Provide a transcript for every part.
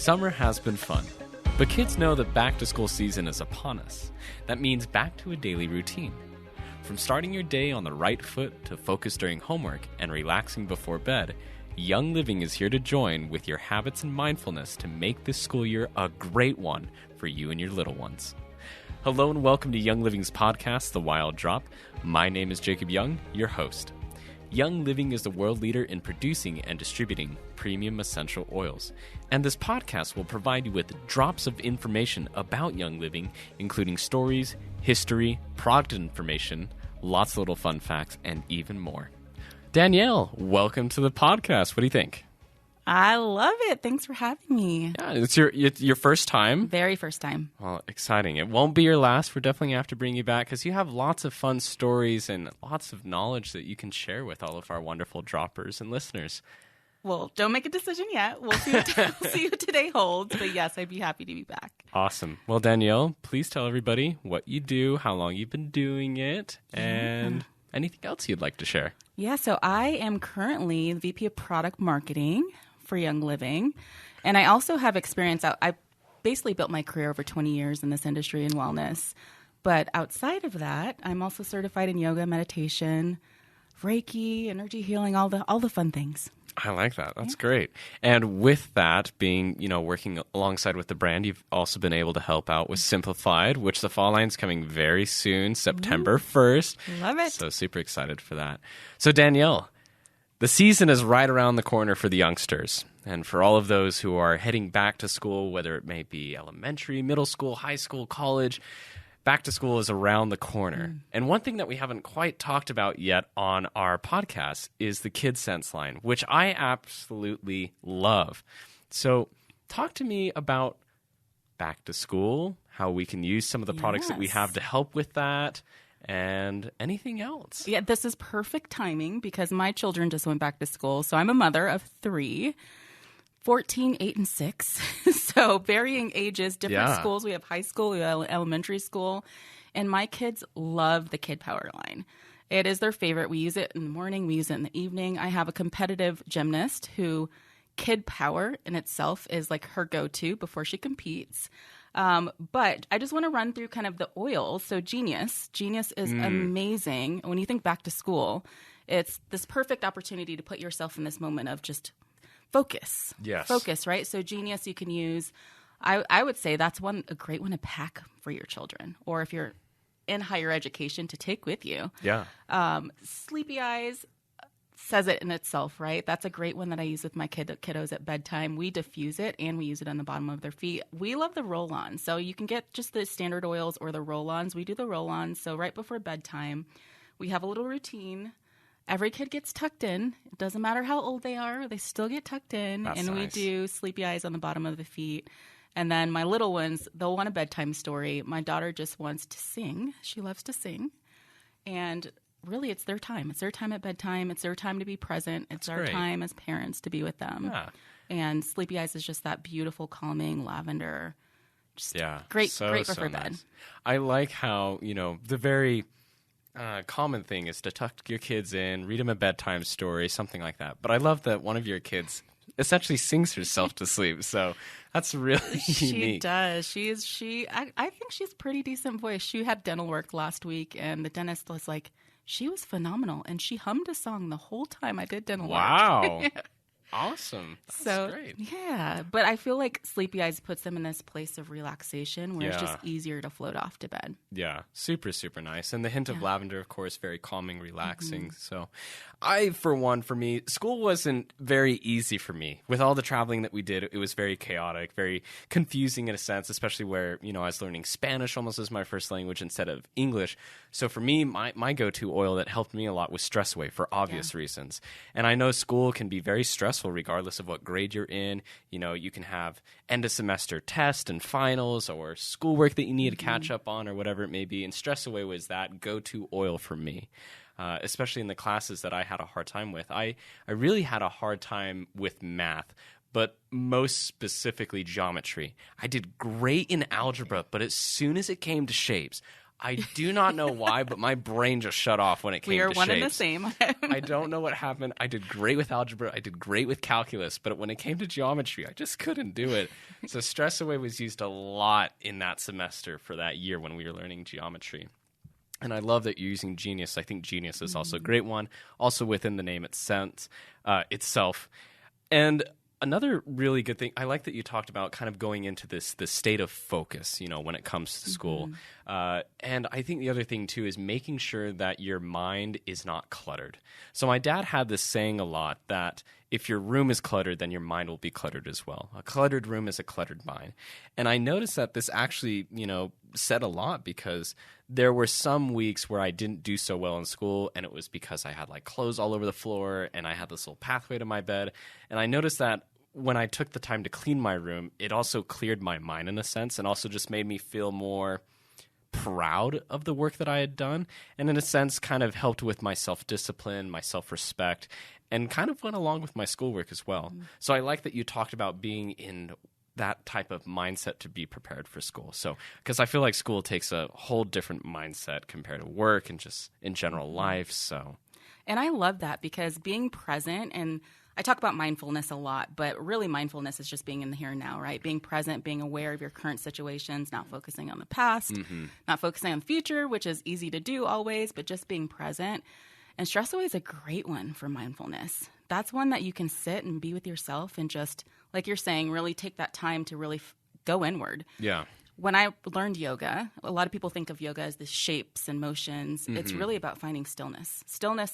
Summer has been fun, but kids know that back-to-school season is upon us. That means back to a daily routine. From starting your day on the right foot to focus during homework and relaxing before bed, Young Living is here to join with your habits and mindfulness to make this school year a great one for you and your little ones. Hello and welcome to Young Living's podcast, The Wild Drop. My name is Jacob Young, your host. Young Living is the world leader in producing and distributing premium essential oils. And this podcast will provide you with drops of information about Young Living, including stories, history, product information, lots of little fun facts, and even more. Danielle, welcome to the podcast. What do you think? I love it. Thanks for having me. Yeah, it's your first time. Very first time. Well, exciting. It won't be your last. We're definitely going to have to bring you back because you have lots of fun stories and lots of knowledge that you can share with all of our wonderful droppers and listeners. Well, don't make a decision yet. We'll see what today holds. But yes, I'd be happy to be back. Awesome. Well, Danielle, please tell everybody what you do, how long you've been doing it, and anything else you'd like to share. Yeah, so I am currently the VP of Product Marketing for Young Living. And I also have experience. I basically built my career over 20 years in this industry in wellness. But outside of that, I'm also certified in yoga, meditation, Reiki, energy healing, all the fun things. I like that. That's great. And with that being, working alongside with the brand, you've also been able to help out with Simplified, which the fall line's coming very soon, September 1st. Love it. So super excited for that. So Danielle, the season is right around the corner for the youngsters. And for all of those who are heading back to school, whether it may be elementary, middle school, high school, college, back to school is around the corner. And one thing that we haven't quite talked about yet on our podcast is the KidScents line, which I absolutely love. So talk to me about back to school, how we can use some of the products that we have to help with that, and anything else. Yeah, this is perfect timing because my children just went back to school. So I'm a mother of 3. 14, 8, and 6. So varying ages, different schools. We have high school, we have elementary school. And my kids love the Kid Power line. It is their favorite. We use it in the morning. We use it in the evening. I have a competitive gymnast who Kid Power in itself is like her go-to before she competes. But I just want to run through kind of the oils. So Genius is amazing. When you think back to school, it's this perfect opportunity to put yourself in this moment of just focus. Yes. Focus, right? So Genius you can use. I would say that's a great one to pack for your children, or if you're in higher education to take with you. Yeah. Sleepy Eyes says it in itself, right? That's a great one that I use with my kiddos at bedtime. We diffuse it and we use it on the bottom of their feet. We love the roll-on. So you can get just the standard oils or the roll-ons. We do the roll-ons. So right before bedtime, we have a little routine. Every kid gets tucked in. It doesn't matter how old they are. They still get tucked in. That's and nice. We do Sleepy Eyes on the bottom of the feet. And then my little ones, they'll want a bedtime story. My daughter just wants to sing. She loves to sing. And really, it's their time. It's their time at bedtime. It's their time to be present. It's our time as parents to be with them. Yeah. And Sleepy Eyes is just that beautiful, calming lavender. Just great before bed. Nice. I like how, the very common thing is to tuck your kids in, read them a bedtime story, something like that. But I love that one of your kids essentially sings herself to sleep. So that's really unique. She does. I think she's a pretty decent voice. She had dental work last week, and the dentist was like, she was phenomenal. And she hummed a song the whole time I did dental work. Wow. Awesome. That's great. Yeah. But I feel like Sleepy Eyes puts them in this place of relaxation where it's just easier to float off to bed. Yeah. Super, super nice. And the hint of lavender, of course, very calming, relaxing. So for me, school wasn't very easy for me. With all the traveling that we did, it was very chaotic, very confusing in a sense, especially where, I was learning Spanish almost as my first language instead of English. So for me, my go-to oil that helped me a lot was Stress Away for obvious reasons. And I know school can be very stressful regardless of what grade you're in. You can have end of semester tests and finals or schoolwork that you need to catch up on or whatever it may be. And Stress Away was that go-to oil for me, especially in the classes that I had a hard time with. I really had a hard time with math, but most specifically geometry. I did great in algebra, but as soon as it came to shapes, I do not know why, but my brain just shut off when it came to shapes. We are one and the same. I don't know what happened. I did great with algebra. I did great with calculus. But when it came to geometry, I just couldn't do it. So Stress Away was used a lot in that semester for that year when we were learning geometry. And I love that you're using Genius. I think Genius is also a great one, also within the name itself. And another really good thing, I like that you talked about kind of going into this state of focus, when it comes to school. And I think the other thing, too, is making sure that your mind is not cluttered. So my dad had this saying a lot that if your room is cluttered, then your mind will be cluttered as well. A cluttered room is a cluttered mind. And I noticed that this actually, said a lot because there were some weeks where I didn't do so well in school, and it was because I had like clothes all over the floor and I had this little pathway to my bed. And I noticed that when I took the time to clean my room, it also cleared my mind in a sense and also just made me feel more proud of the work that I had done, and in a sense kind of helped with my self-discipline, my self-respect, and kind of went along with my schoolwork as well. So I like that you talked about being in that type of mindset to be prepared for school. So, because I feel like school takes a whole different mindset compared to work and just in general life. So, and I love that because being present, and I talk about mindfulness a lot, but really mindfulness is just being in the here and now, right? Being present, being aware of your current situations, not focusing on the past, not focusing on the future, which is easy to do always, but just being present. And Stress Away is a great one for mindfulness. That's one that you can sit and be with yourself and just, like you're saying, really take that time to really go inward. Yeah. When I learned yoga, a lot of people think of yoga as the shapes and motions. It's really about finding stillness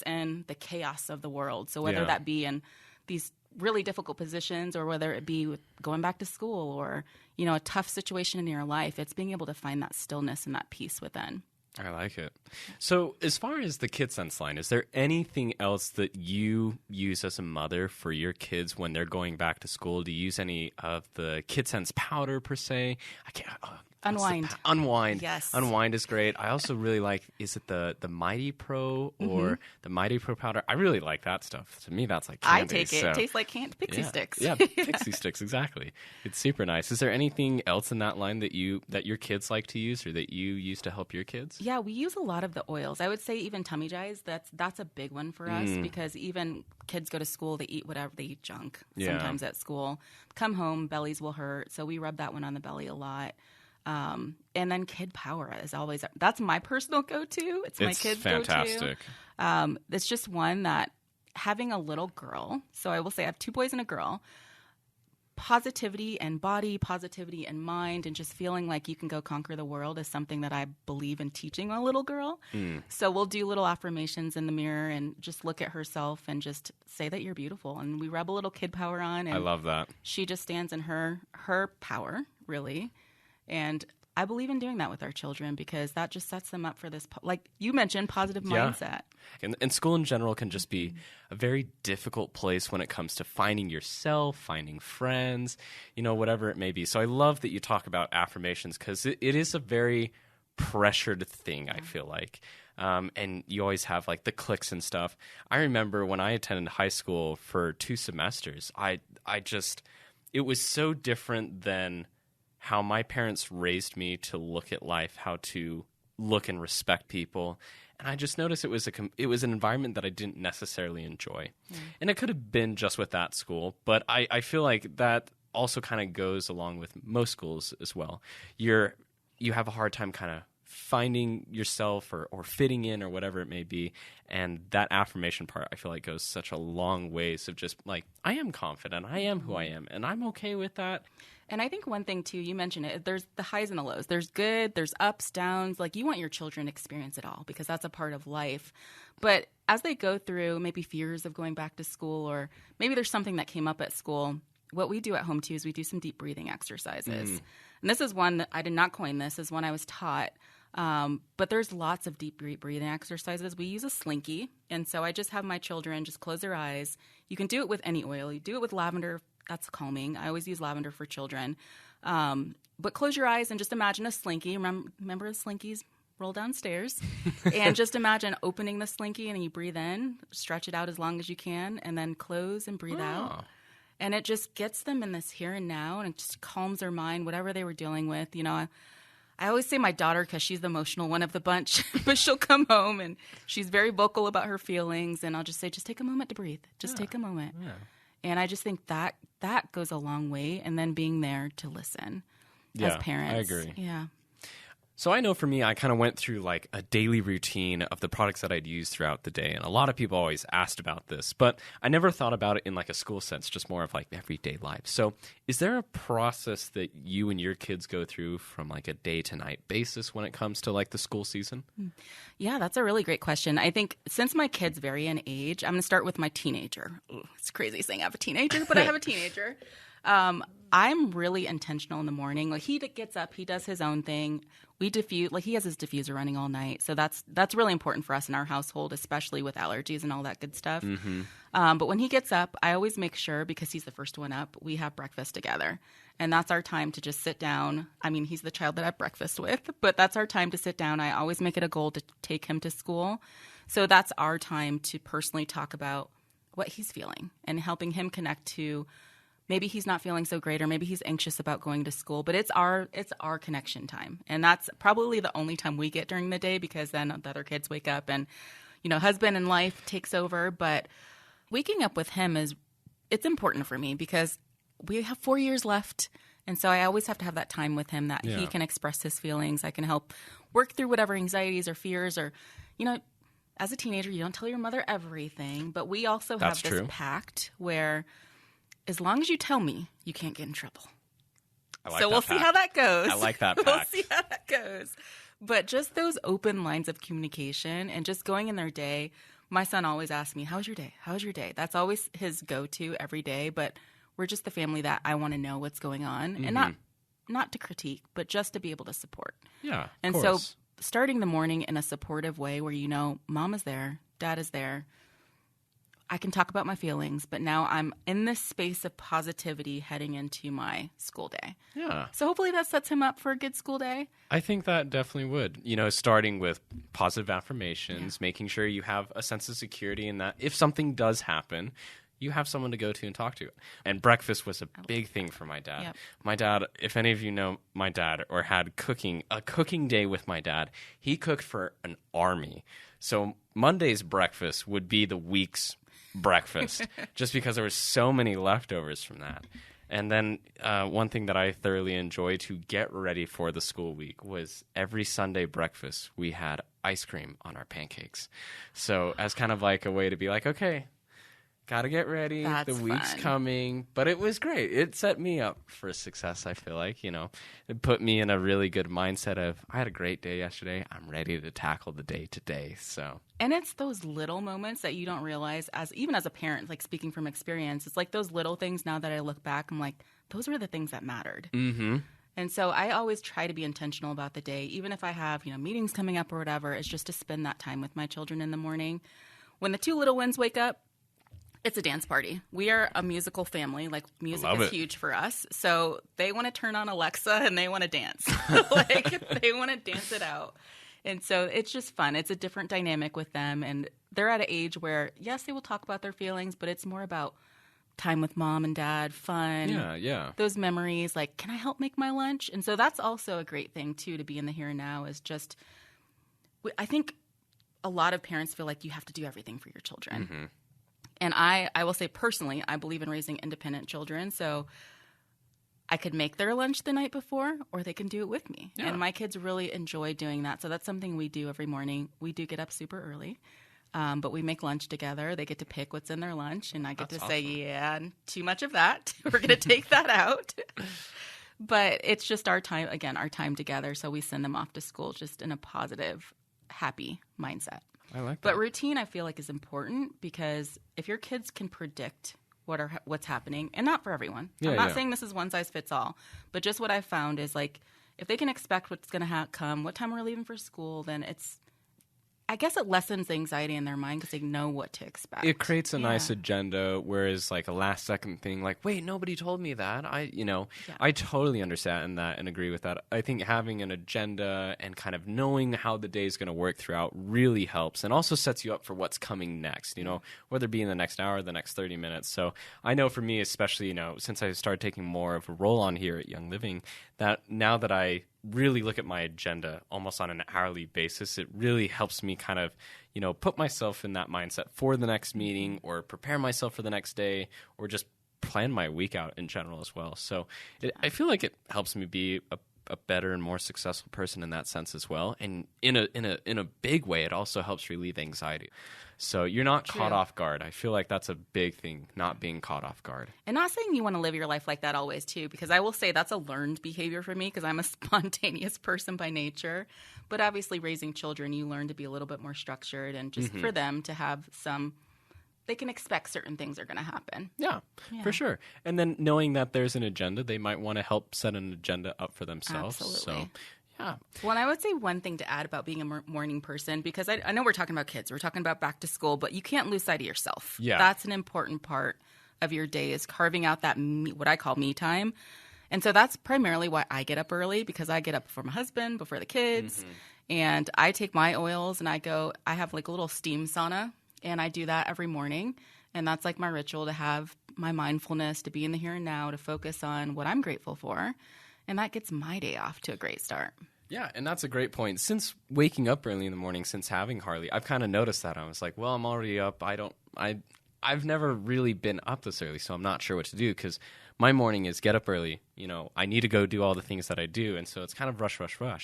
in the chaos of the world. So whether that be in these really difficult positions or whether it be with going back to school or, a tough situation in your life, it's being able to find that stillness and that peace within. I like it. So as far as the KidScents line, is there anything else that you use as a mother for your kids when they're going back to school? Do you use any of the KidScents powder per se? I can't. Unwind. Unwind. Yes. Unwind is great. I also really like, is it the Mighty Pro or the Mighty Pro powder? I really like that stuff. To me, that's like candy. I take it. So. It tastes like pixie sticks. Yeah, pixie sticks, exactly. It's super nice. Is there anything else in that line that your kids like to use or that you use to help your kids? Yeah, we use a lot of the oils. I would say even tummy jies, that's a big one for us because even kids go to school, they eat whatever, they eat junk sometimes at school. Come home, bellies will hurt. So we rub that one on the belly a lot. And then Kid Power is always, that's my personal go-to. It's my kids' fantastic. Go-to. It's just one that having a little girl, so I will say I have 2 boys and a girl, positivity and body, positivity and mind, and just feeling like you can go conquer the world is something that I believe in teaching a little girl. So we'll do little affirmations in the mirror and just look at herself and just say that you're beautiful. And we rub a little Kid Power on. And I love that. She just stands in her power, really. And I believe in doing that with our children because that just sets them up for this, like you mentioned, positive mindset. And school in general can just be a very difficult place when it comes to finding yourself, finding friends, whatever it may be. So I love that you talk about affirmations because it is a very pressured thing, I feel like. And you always have like the cliques and stuff. I remember when I attended high school for 2 semesters, it was so different than how my parents raised me to look at life, how to look and respect people. And I just noticed it was an environment that I didn't necessarily enjoy. And it could have been just with that school, but I feel like that also kind of goes along with most schools as well. You have a hard time kind of finding yourself or fitting in or whatever it may be. And that affirmation part, I feel like goes such a long ways of just like, I am confident, I am who I am, and I'm okay with that. And I think one thing, too, you mentioned it, there's the highs and the lows. There's good, there's ups, downs. Like, you want your children to experience it all because that's a part of life. But as they go through maybe fears of going back to school or maybe there's something that came up at school, what we do at home, too, is we do some deep breathing exercises. And this is one that I did not coin. This is one I was taught. But there's lots of deep breathing exercises. We use a slinky. And so I just have my children just close their eyes. You can do it with any oil. You do it with lavender. That's calming. I always use lavender for children. But close your eyes and just imagine a slinky. Remember the slinkies roll downstairs. And just imagine opening the slinky and you breathe in, stretch it out as long as you can, and then close and breathe out. And it just gets them in this here and now, and it just calms their mind, whatever they were dealing with. I always say my daughter because she's the emotional one of the bunch, but she'll come home and she's very vocal about her feelings. And I'll just say, just take a moment to breathe. Just take a moment. Yeah. And I just think that goes a long way. And then being there to listen as parents. I agree. Yeah. So I know for me, I kind of went through like a daily routine of the products that I'd use throughout the day. And a lot of people always asked about this, but I never thought about it in like a school sense, just more of like everyday life. So is there a process that you and your kids go through from like a day to night basis when it comes to like the school season? Yeah, that's a really great question. I think since my kids vary in age, I'm going to start with my teenager. Ooh, it's crazy saying I have a teenager, but I have a teenager. I'm really intentional in the morning. Like he gets up, he does his own thing. We diffuse, like he has his diffuser running all night. So that's really important for us in our household, especially with allergies and all that good stuff. Mm-hmm. But when he gets up, I always make sure, because he's the first one up, we have breakfast together. And that's our time to just sit down. I mean, he's the child that I have breakfast with, but that's our time to sit down. I always make it a goal to take him to school. So that's our time to personally talk about what he's feeling and helping him connect to maybe he's not feeling so great, or maybe he's anxious about going to school, but it's our connection time. And that's probably the only time we get during the day, because then the other kids wake up and, husband and life takes over. But waking up with him it's important for me because we have 4 years left. And so I always have to have that time with him that he can express his feelings. I can help work through whatever anxieties or fears or, as a teenager, you don't tell your mother everything, but we also have this pact where as long as you tell me, you can't get in trouble. So we'll see how that goes. I like that pact. We'll see how that goes. But just those open lines of communication and just going in their day. My son always asks me, how's your day? How's your day? That's always his go-to every day. But we're just the family that I want to know what's going on. Mm-hmm. And not to critique, but just to be able to support. Yeah, and of course. So starting the morning in a supportive way where mom is there, dad is there. I can talk about my feelings, but now I'm in this space of positivity heading into my school day. Yeah. So hopefully that sets him up for a good school day. I think that definitely would. Starting with positive affirmations, making sure you have a sense of security in that if something does happen, you have someone to go to and talk to. And breakfast was a big thing for my dad. Yep. My dad, if any of you know my dad or had a cooking day with my dad, he cooked for an army. So Monday's breakfast would be the week's breakfast just because there were so many leftovers from that. And then one thing that I thoroughly enjoy to get ready for the school week was every Sunday breakfast we had ice cream on our pancakes. So as kind of like a way to be like, okay, gotta get ready. The week's coming. But it was great. It set me up for success, I feel like. It put me in a really good mindset of, I had a great day yesterday. I'm ready to tackle the day today. So. And it's those little moments that you don't realize, even as a parent, like speaking from experience, it's like those little things now that I look back, I'm like, those were the things that mattered. Mm-hmm. And so I always try to be intentional about the day, even if I have, meetings coming up or whatever, it's just to spend that time with my children in the morning. When the two little ones wake up, it's a dance party. We are a musical family. Like, music is huge for us. So they want to turn on Alexa and they want to dance. They want to dance it out. And so it's just fun. It's a different dynamic with them. And they're at an age where, yes, they will talk about their feelings, but it's more about time with mom and dad, fun. Yeah. Those memories, like, can I help make my lunch? And so that's also a great thing, too, to be in the here and now is just, I think a lot of parents feel like you have to do everything for your children. Mm-hmm. And I will say personally, I believe in raising independent children. So I could make their lunch the night before or they can do it with me. Yeah. And my kids really enjoy doing that. So that's something we do every morning. We do get up super early, but we make lunch together. They get to pick what's in their lunch. And I get to say, yeah, too much of that. We're going to take that out. But it's just our time together. So we send them off to school just in a positive, happy mindset. I like that. But routine, I feel like, is important because if your kids can predict what's happening, and not for everyone. I'm not saying this is one size fits all, but just what I've found is like if they can expect what's going to come, what time we're leaving for school, then I guess it lessens the anxiety in their mind because they know what to expect. It creates a nice agenda, whereas like a last second thing, like, wait, nobody told me that. I totally understand that and agree with that. I think having an agenda and kind of knowing how the day is going to work throughout really helps and also sets you up for what's coming next, whether it be in the next hour or the next 30 minutes. So I know for me, especially, since I started taking more of a role on here at Young Living, that now that I really look at my agenda almost on an hourly basis, it really helps me kind of, put myself in that mindset for the next meeting or prepare myself for the next day or just plan my week out in general as well. So I feel like it helps me be a better and more successful person in that sense as well. And in a big way, it also helps relieve anxiety. So you're not caught off guard. I feel like that's a big thing, not being caught off guard. And not saying you want to live your life like that always, too, because I will say that's a learned behavior for me because I'm a spontaneous person by nature. But obviously raising children, you learn to be a little bit more structured and just for them to have they can expect certain things are going to happen. Yeah, for sure. And then knowing that there's an agenda, they might want to help set an agenda up for themselves. Absolutely. So, yeah. Well, I would say one thing to add about being a morning person, because I know we're talking about kids, we're talking about back to school, but you can't lose sight of yourself. Yeah. That's an important part of your day is carving out that what I call me time. And so that's primarily why I get up early, because I get up before my husband, before the kids, and I take my oils and I have like a little steam sauna, and I do that every morning. And that's like my ritual to have my mindfulness, to be in the here and now, to focus on what I'm grateful for. And that gets my day off to a great start. Yeah, and that's a great point. Since waking up early in the morning, since having Harley, I've kind of noticed that. I was like, well, I'm already up. I've never really been up this early, so I'm not sure what to do because my morning is get up early. I need to go do all the things that I do, and so it's kind of rush. Yeah.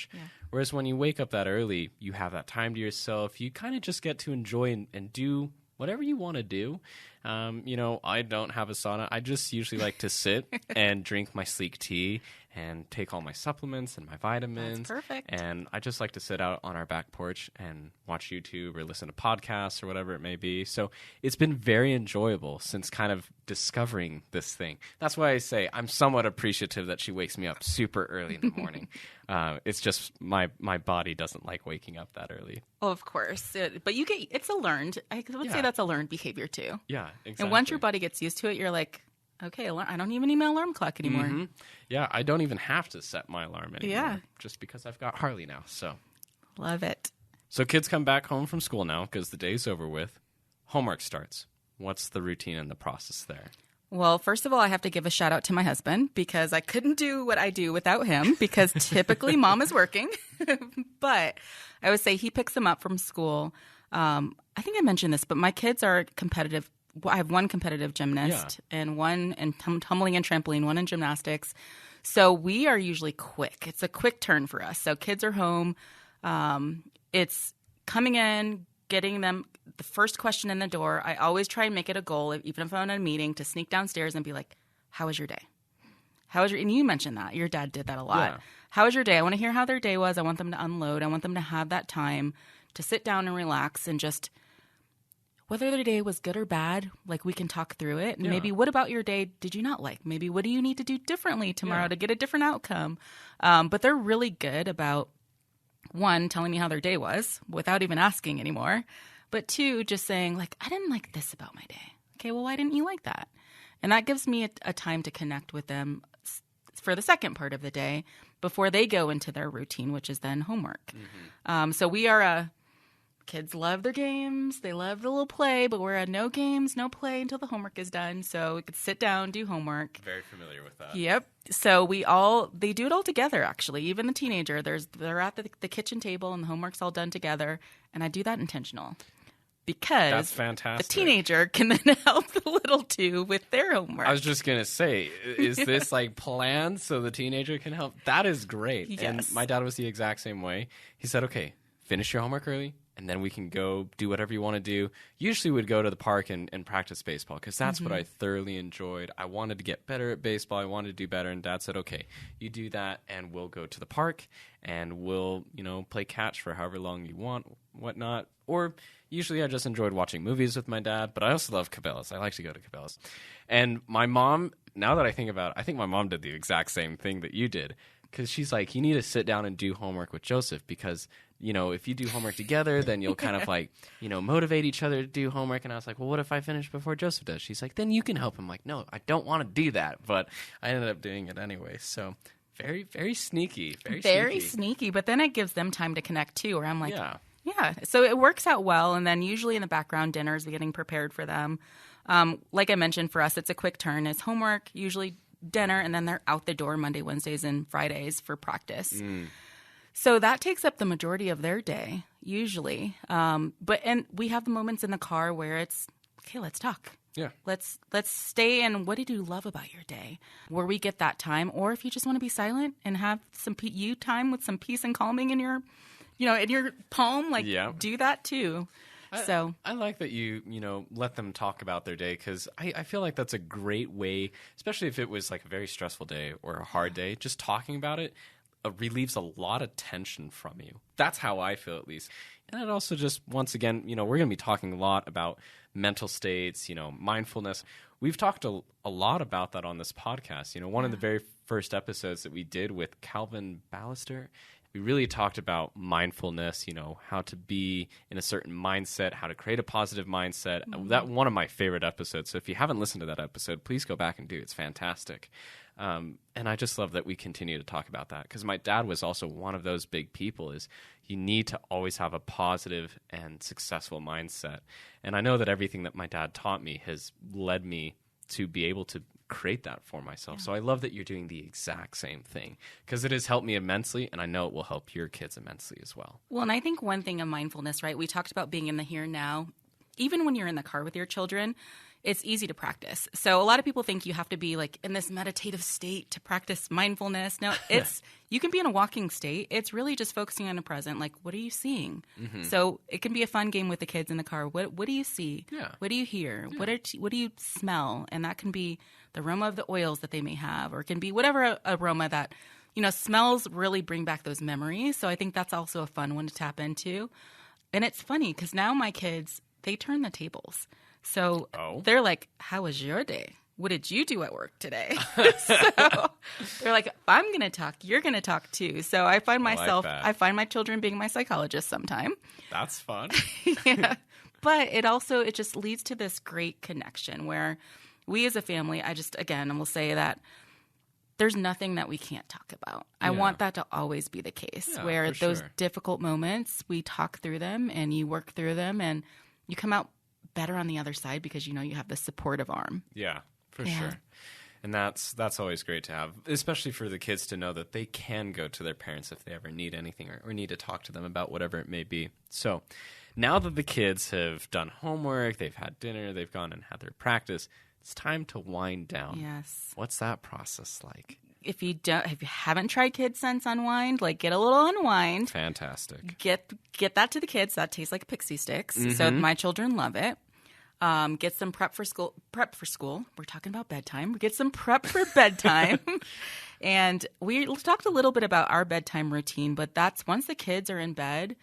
Whereas when you wake up that early, you have that time to yourself. You kind of just get to enjoy and do whatever you want to do. I don't have a sauna. I just usually like to sit and drink my sleek tea and take all my supplements and my vitamins. That's perfect. And I just like to sit out on our back porch and watch YouTube or listen to podcasts or whatever it may be. So it's been very enjoyable since kind of discovering this thing. That's why I say I'm somewhat appreciative that she wakes me up super early in the morning. It's just my body doesn't like waking up that early. Oh, of course. But it's a learned, I would say that's a learned behavior too. Yeah, exactly. And once your body gets used to it, you're like, okay, I don't even need my alarm clock anymore. Mm-hmm. Yeah, I don't even have to set my alarm anymore. Yeah. Just because I've got Harley now. So love it. So kids come back home from school now because the day's over with. Homework starts. What's the routine and the process there? Well, first of all, I have to give a shout out to my husband because I couldn't do what I do without him because typically mom is working. But I would say he picks them up from school. I think I mentioned this, but my kids are competitive. I have one competitive gymnast and one in tumbling and trampoline, one in gymnastics. So we are usually quick. It's a quick turn for us. So kids are home. It's coming in, getting them the first question in the door. I always try and make it a goal, even if I'm in a meeting, to sneak downstairs and be like, how was your day? And you mentioned that. Your dad did that a lot. Yeah. How was your day? I want to hear how their day was. I want them to unload. I want them to have that time to sit down and relax and just – whether their day was good or bad, like we can talk through it. And maybe what about your day did you not like? Maybe what do you need to do differently tomorrow to get a different outcome? But they're really good about, one, telling me how their day was without even asking anymore. But two, just saying, like, I didn't like this about my day. Okay, well, why didn't you like that? And that gives me a time to connect with them for the second part of the day before they go into their routine, which is then homework. Mm-hmm. So we are kids love their games. They love the little play, but we're at no games, no play until the homework is done. So we could sit down, do homework. Very familiar with that. Yep. So they do it all together, actually. Even the teenager, they're at the kitchen table and the homework's all done together. And I do that intentional because that's fantastic. The teenager can then help the little two with their homework. I was just going to say, is this like planned so the teenager can help? That is great. Yes. And my dad was the exact same way. He said, okay, finish your homework early. And then we can go do whatever you want to do. Usually we'd go to the park and practice baseball because that's what I thoroughly enjoyed. I wanted to get better at baseball. I wanted to do better. And Dad said, okay, you do that and we'll go to the park and we'll, play catch for however long you want, whatnot. Or usually I just enjoyed watching movies with my dad, but I also love Cabela's. I like to go to Cabela's. And my mom, now that I think about it, I think my mom did the exact same thing that you did. Because she's like, you need to sit down and do homework with Joseph because, if you do homework together, then you'll kind of like, motivate each other to do homework. And I was like, well, what if I finish before Joseph does? She's like, then you can help him. I'm like, no, I don't want to do that. But I ended up doing it anyway. So very, very sneaky. Very sneaky. But then it gives them time to connect too, where I'm like, yeah. So it works out well. And then usually in the background, dinner's getting prepared for them. Like I mentioned, for us, it's a quick turn. It's homework, usually dinner, and then they're out the door Monday, Wednesdays, and Fridays for practice. So that takes up the majority of their day, usually. And we have the moments in the car where it's, okay, let's talk. Yeah. Let's stay in, what did you love about your day? Where we get that time. Or if you just want to be silent and have some you time with some peace and calming in your, in your palm, do that too. I like that you let them talk about their day, because I feel like that's a great way, especially if it was like a very stressful day or a hard day, just talking about it relieves a lot of tension from you. That's how I feel, at least. And it also just, once again, we're going to be talking a lot about mental states, mindfulness. We've talked a lot about that on this podcast. One of the very first episodes that we did with Calvin Ballister, we really talked about mindfulness, how to be in a certain mindset, how to create a positive mindset. That one of my favorite episodes. So if you haven't listened to that episode, please go back and do it. It's fantastic. And I just love that we continue to talk about that, because my dad was also one of those big people, is you need to always have a positive and successful mindset. And I know that everything that my dad taught me has led me to be able to create that for myself. So I love that you're doing the exact same thing, because it has helped me immensely, and I know it will help your kids immensely as well. Well, and I think one thing of mindfulness, right? We talked about being in the here and now. Even when you're in the car with your children, it's easy to practice. So a lot of people think you have to be like in this meditative state to practice mindfulness. No, you can be in a walking state. It's really just focusing on the present. Like, what are you seeing? So it can be a fun game with the kids in the car. What do you see? Yeah. What do you hear? Yeah. What do you smell? And that can be the aroma of the oils that they may have, or it can be whatever aroma that, smells really bring back those memories. So I think that's also a fun one to tap into. And it's funny because now my kids, they turn the tables. So they're like, how was your day? What did you do at work today? So they're like, I'm going to talk. You're going to talk too. So I find I find my children being my psychologist sometime. That's fun. Yeah. But it just leads to this great connection where we as a family, I will say that there's nothing that we can't talk about. I want that to always be the case, where those difficult moments, we talk through them and you work through them and you come out better on the other side because you have the supportive arm. Yeah, for sure. And that's always great to have, especially for the kids to know that they can go to their parents if they ever need anything or need to talk to them about whatever it may be. So now that the kids have done homework, they've had dinner, they've gone and had their practice, it's time to wind down. Yes. What's that process like? If you haven't tried KidScents Unwind, get a little unwind. Fantastic. Get that to the kids. That tastes like pixie sticks. So my children love it. Get some prep for school. We're talking about bedtime. Get some prep for bedtime. And we talked a little bit about our bedtime routine, but that's once the kids are in bed,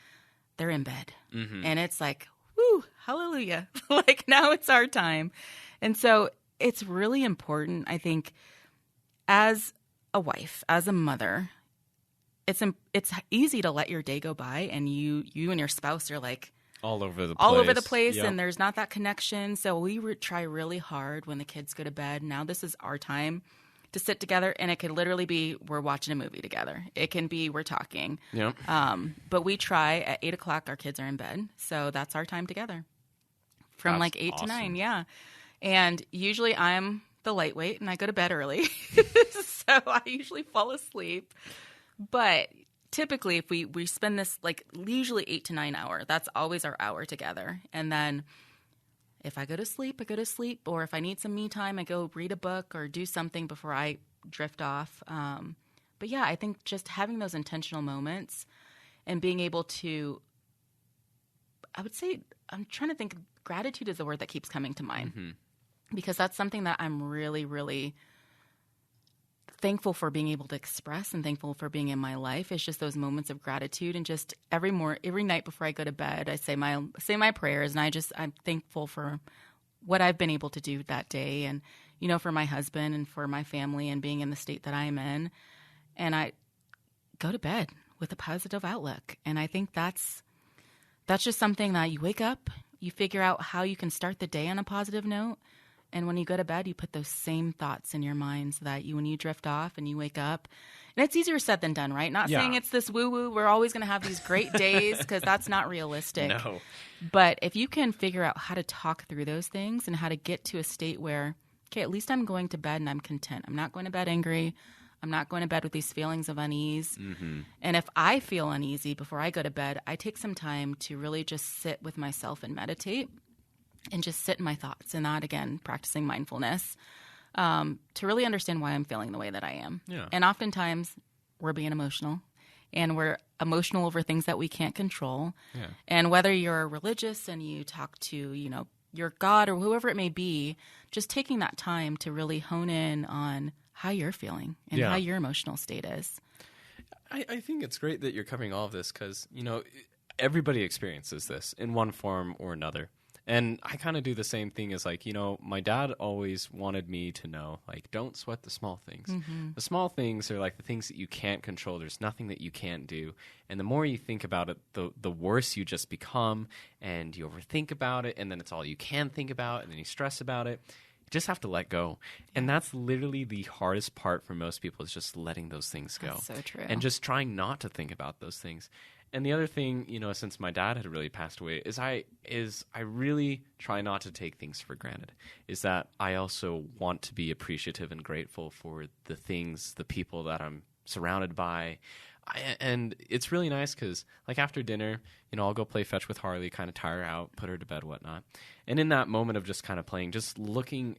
they're in bed. And it's like, whoo, hallelujah. Now it's our time. And so it's really important, I think, as a wife, as a mother, it's easy to let your day go by and you and your spouse are like all over the place, and there's not that connection. So we try really hard when the kids go to bed. Now this is our time to sit together, and it could literally be we're watching a movie together. It can be we're talking. Yep. But we try at 8 o'clock. Our kids are in bed, so that's our time together from that's 8 awesome. to 9. Yeah, and usually I'm the lightweight, and I go to bed early, so I usually fall asleep. But typically, if we spend this usually 8 to 9 hours, that's always our hour together. And then if I go to sleep, I go to sleep. Or if I need some me time, I go read a book or do something before I drift off. But yeah, I think just having those intentional moments and being able to, I would say, I'm trying to think, gratitude is the word that keeps coming to mind. Because that's something that I'm really, really thankful for being able to express and thankful for being in my life. It's just those moments of gratitude, and just every night before I go to bed, I say my prayers, and I'm thankful for what I've been able to do that day, and for my husband and for my family and being in the state that I'm in. And I go to bed with a positive outlook. And I think that's just something that you wake up, you figure out how you can start the day on a positive note. And when you go to bed, you put those same thoughts in your mind so that when you drift off and you wake up, and it's easier said than done, right? Not saying it's this woo-woo, we're always going to have these great days, because that's not realistic. No. But if you can figure out how to talk through those things and how to get to a state where okay, at least I'm going to bed and I'm content. I'm not going to bed angry. I'm not going to bed with these feelings of unease. Mm-hmm. And if I feel uneasy before I go to bed, I take some time to really just sit with myself and meditate and just sit in my thoughts, and not, again, practicing mindfulness, to really understand why I'm feeling the way that I am. Yeah. And oftentimes we're being emotional, and we're emotional over things that we can't control. Yeah. And whether you're religious and you talk to, your God or whoever it may be, just taking that time to really hone in on how you're feeling and how your emotional state is. I think it's great that you're covering all of this because, everybody experiences this in one form or another. And I kind of do the same thing as, like, my dad always wanted me to know, like, don't sweat the small things. Mm-hmm. The small things are like the things that you can't control. There's nothing that you can't do. And the more you think about it, the worse you just become, and you overthink about it, and then it's all you can think about, and then you stress about it. You just have to let go. And that's literally the hardest part for most people, is just letting those things go. That's so true. And just trying not to think about those things. And the other thing, since my dad had really passed away, is I really try not to take things for granted. Is that I also want to be appreciative and grateful for the things, the people that I'm surrounded by. And it's really nice because, like, after dinner, I'll go play fetch with Harley, kind of tire her out, put her to bed, whatnot. And in that moment of just kind of playing, just looking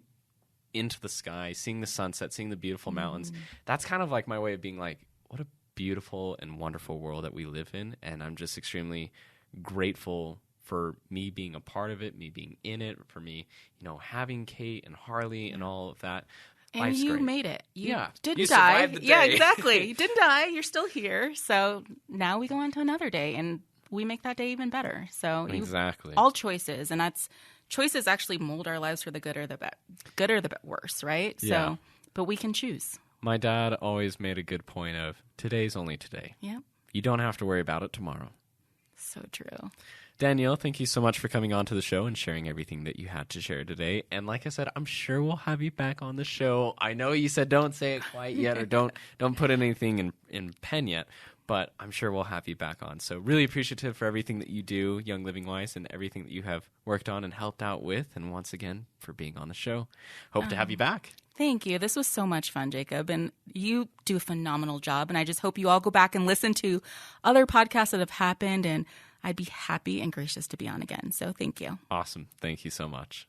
into the sky, seeing the sunset, seeing the beautiful mountains, that's kind of like my way of being like, what a beautiful and wonderful world that we live in, and I'm just extremely grateful for me being a part of it, me being in it, for me, having Kate and Harley and all of that. And Life's you great. made it. You didn't you die. survived the day. Yeah, exactly. You didn't die. You're still here. So now we go on to another day, and we make that day even better. So exactly, all choices, and choices actually mold our lives for the good or the worse, right? Yeah. So, but we can choose. My dad always made a good point of, today's only today. Yeah. You don't have to worry about it tomorrow. So true. Danielle, thank you so much for coming on to the show and sharing everything that you had to share today. And like I said, I'm sure we'll have you back on the show. I know you said don't say it quite yet, or don't put anything in pen yet, but I'm sure we'll have you back on. So really appreciative for everything that you do, Young Living Wise, and everything that you have worked on and helped out with. And once again, for being on the show. Hope to have you back. Thank you. This was so much fun, Jacob, and you do a phenomenal job. And I just hope you all go back and listen to other podcasts that have happened, and I'd be happy and gracious to be on again. So thank you. Awesome. Thank you so much.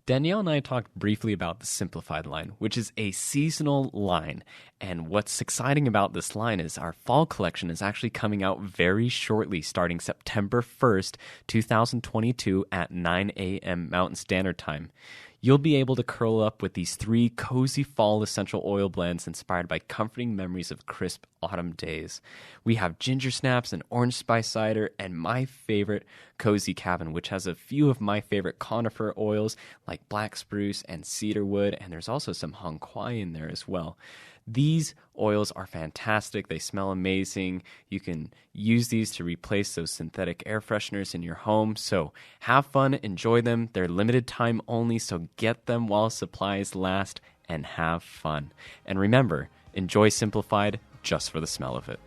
Danielle and I talked briefly about the Simplified line, which is a seasonal line. And what's exciting about this line is our fall collection is actually coming out very shortly, starting September 1st, 2022 at 9 a.m. Mountain Standard Time. You'll be able to curl up with these 3 cozy fall essential oil blends inspired by comforting memories of crisp autumn days. We have ginger snaps and orange spice cider, and my favorite, Cozy Cabin, which has a few of my favorite conifer oils like black spruce and cedar wood, and there's also some Hong Kwai in there as well. These oils are fantastic. They smell amazing. You can use these to replace those synthetic air fresheners in your home. So have fun, enjoy them. They're limited time only, so get them while supplies last and have fun. And remember, enjoy Simplified just for the smell of it.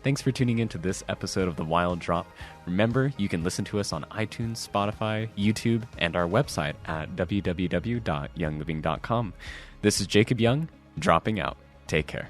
Thanks for tuning in to this episode of The Wild Drop. Remember, you can listen to us on iTunes, Spotify, YouTube, and our website at www.youngliving.com. This is Jacob Young, dropping out. Take care.